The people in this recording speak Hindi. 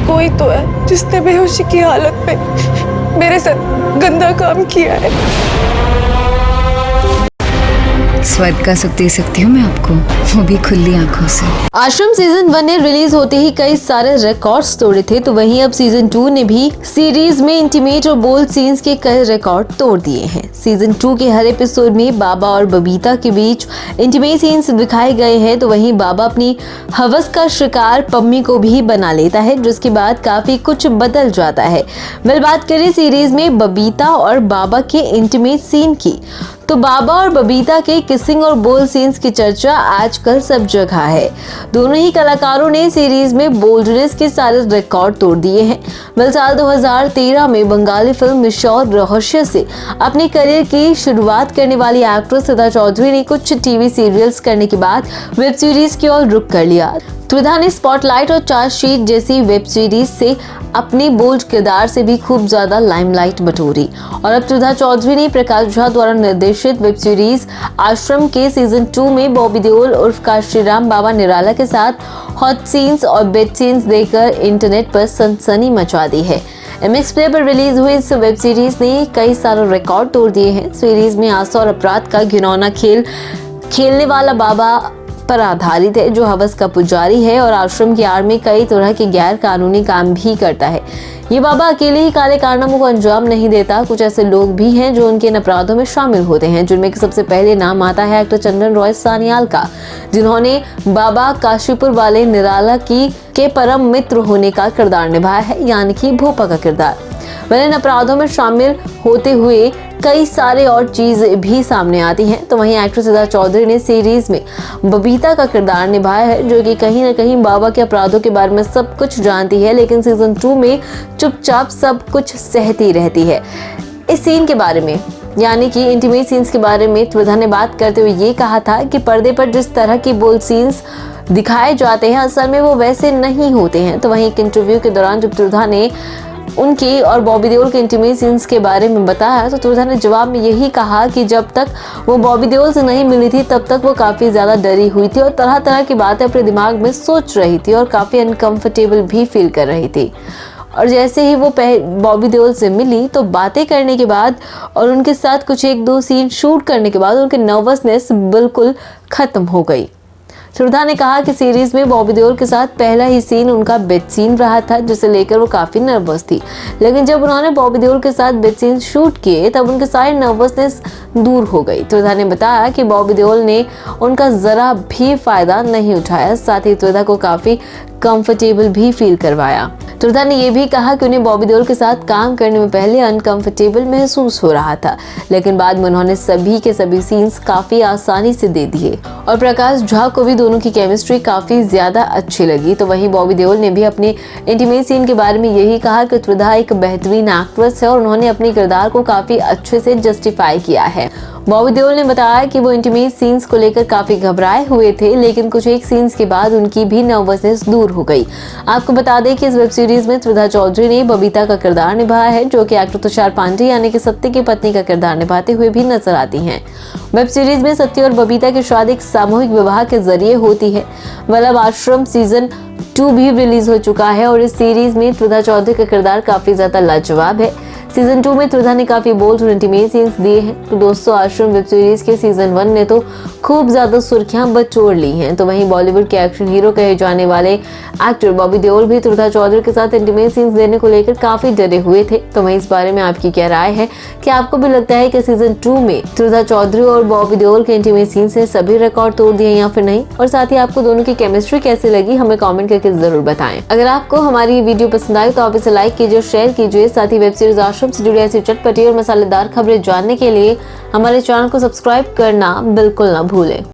कोई तो है जिसने बेहोशी की हालत में मेरे साथ गंदा काम किया है। स्वर्ग का सुख दे सकती हूँ मैं आपको, वो भी खुली आंखों से। आश्रम सीजन 1 ने रिलीज होते ही कई सारे रिकॉर्ड्स तोड़े थे, तो वहीं अब सीजन 2 ने भी सीरीज में इंटीमेट और बोल्ड सीन्स के कई रिकॉर्ड तोड़ दिए हैं। सीजन 2 के हर एपिसोड में बाबा और बबीता के बीच इंटीमेट सीन्स दिखाए गए हैं, तो वहीं बाबा अपनी हवस का शिकार पम्मी को भी बना लेता है, जिसके बाद काफी कुछ बदल जाता है। बात करें सीरीज में बबीता और बाबा के इंटीमेट सीन की, तो बाबा और बबीता के किसिंग और बोल्ड सीन्स की चर्चा आजकल सब जगह है। दोनों ही कलाकारों ने सीरीज में बोल्डनेस के सारे रिकॉर्ड तोड़ दिए हैं। साल 2013 में बंगाली फिल्म मिशोर रहस्य से अपने करियर की शुरुआत करने वाली एक्ट्रेस त्रिधा चौधरी ने कुछ टीवी सीरियल्स करने के बाद वेब सीरीज की ओर रुख कर लिया। त्रिधा ने स्पॉटलाइट और चार्जशीट जैसी वेब सीरीज से अपने बोल्ड किरदार से भी खूब ज्यादा लाइमलाइट बटोरी, और अब त्रिधा चौधरी ने प्रकाश झा द्वारा निर्देशित वेब सीरीज आश्रम के सीजन 2 में बॉबी देओल उर्फ काशीराम बाबा निराला के साथ हॉट सीन्स और बेड सीन्स देकर इंटरनेट पर सनसनी मचा दी है। MX प्ले पर रिलीज हुई इस वेब सीरीज ने कई सारे रिकॉर्ड तोड़ दिए हैं। सीरीज में आशा और अपराध का घिनौना खेल खेलने वाला बाबा पर आधारित है, जो हवस का पुजारी है और आश्रम की आड़ में कई तरह के गैर कानूनी काम भी करता है। ये बाबा अकेले ही काले कारनामों को अंजाम नहीं देता, कुछ ऐसे लोग भी हैं जो उनके इन अपराधों में शामिल होते हैं, जिनमें सबसे पहले नाम आता है एक्टर चंदन रॉय सान्याल का, जिन्होंने बाबा काशीपुर वाले निराला के परम मित्र होने का किरदार निभाया है, यानी कि भोपा का किरदार। इन अपराधों में शामिल होते हुए कई सारे और चीज भी सामने आती हैं। तो वहीं एक्ट्रेस त्रिधा चौधरी ने सीरीज में बबीता का किरदार निभाया है, जो कि कहीं न कहीं बाबा के अपराधों के बारे में सब कुछ जानती है, लेकिन सीजन 2 में चुपचाप सब कुछ सहती रहती है। इस सीन के बारे में, यानी कि इंटीमेट सीन्स के बारे में त्रिधा ने बात करते हुए ये कहा था कि पर्दे पर जिस तरह की बोल्ड सीन्स दिखाए जाते हैं असल में वो वैसे नहीं होते हैं। तो वहीं एक इंटरव्यू के दौरान जब त्रिधा ने उनकी और बॉबी देओल के इंटीमेट सीन्स के बारे में बताया, तो त्रिधा ने जवाब में यही कहा कि जब तक वो बॉबी देओल से नहीं मिली थी तब तक वो काफ़ी ज़्यादा डरी हुई थी और तरह तरह की बातें अपने दिमाग में सोच रही थी और काफ़ी अनकंफर्टेबल भी फील कर रही थी। और जैसे ही वो बॉबी देओल से मिली तो बातें करने के बाद और उनके साथ कुछ 1-2 सीन शूट करने के बाद उनकी नर्वसनेस बिल्कुल ख़त्म हो गई। त्रिधा ने कहा कि सीरीज में बॉबी देओल के साथ पहला ही सीन उनका बेड सीन रहा था, जिसे लेकर वो काफी नर्वस थी, लेकिन जब उन्होंने बॉबी देओल के साथ बेड सीन शूट किए तब उनके सारी नर्वसनेस दूर हो गई। त्रिधा ने बताया कि बॉबी देओल ने उनका जरा भी फायदा नहीं उठाया, साथ ही त्रिधा को काफी कंफर्टेबल भी फील करवाया। त्रिधा ने यह भी कहा कि उन्हें बॉबी देओल के साथ काम करने में पहले अनकंफर्टेबल महसूस हो रहा था, लेकिन बाद में उन्होंने सभी के सभी सीन्स काफी आसानी से दे दिए और प्रकाश झा को भी दोनों की केमिस्ट्री काफी ज्यादा अच्छी लगी। तो वहीं बॉबी देओल ने भी अपने इंटीमेट सीन के बारे में यही कहा कि त्रिधा एक बेहतरीन एक्ट्रेस है और उन्होंने अपने किरदार को काफी अच्छे से जस्टिफाई किया है। बॉबी देओल ने बताया कि वो इंटीमेट सीन्स को लेकर काफी घबराए हुए थे, लेकिन कुछ एक सीन्स के बाद उनकी भी नर्वसनेस दूर हो गई। आपको बता दें कि इस वेब सीरीज में त्रिधा चौधरी ने बबीता का किरदार निभाया है, जो कि एक्टर तुषार पांडे यानी कि सत्य की पत्नी का किरदार निभाते हुए भी नजर आती हैं। वेब सीरीज में सत्य और बबीता की शादी एक सामूहिक विवाह के जरिए होती है। आश्रम सीजन 2 भी रिलीज हो चुका है और इस सीरीज में त्रिधा चौधरी का किरदार काफी ज्यादा लाजवाब है। सीजन 2 में त्रिधा ने काफी बोल्ड और इंटीमेट सीन्स दिए हैं। तो दोस्तों, आश्रम वेब सीरीज के सीजन 1 ने तो खूब ज्यादा सुर्खियां बटोर ली हैं। तो वहीं बॉलीवुड के एक्शन हीरो कहे जाने वाले एक्टर बॉबी देओल भी त्रिधा चौधरी के साथ इंटीमेट सीन्स देने को लेकर काफी डरे हुए थे। तो वहीं इस बारे में आपकी क्या राय है कि आपको भी लगता है कि सीजन 2 में त्रिधा चौधरी और बॉबी देओल के इंटीमेट सीन्स ने सभी रिकॉर्ड तोड़ दिए या फिर नहीं? और साथ ही आपको दोनों की केमिस्ट्री कैसी लगी हमें कमेंट करके जरूर बताएं। अगर आपको हमारी वीडियो पसंद आई तो आप इसे लाइक कीजिए, शेयर कीजिए। साथ ही वेब सीरीज आश्रम से जुड़ी ऐसी चटपटी और मसालेदार खबरें जानने के लिए हमारे चैनल को सब्सक्राइब करना बिल्कुल ना भूलें।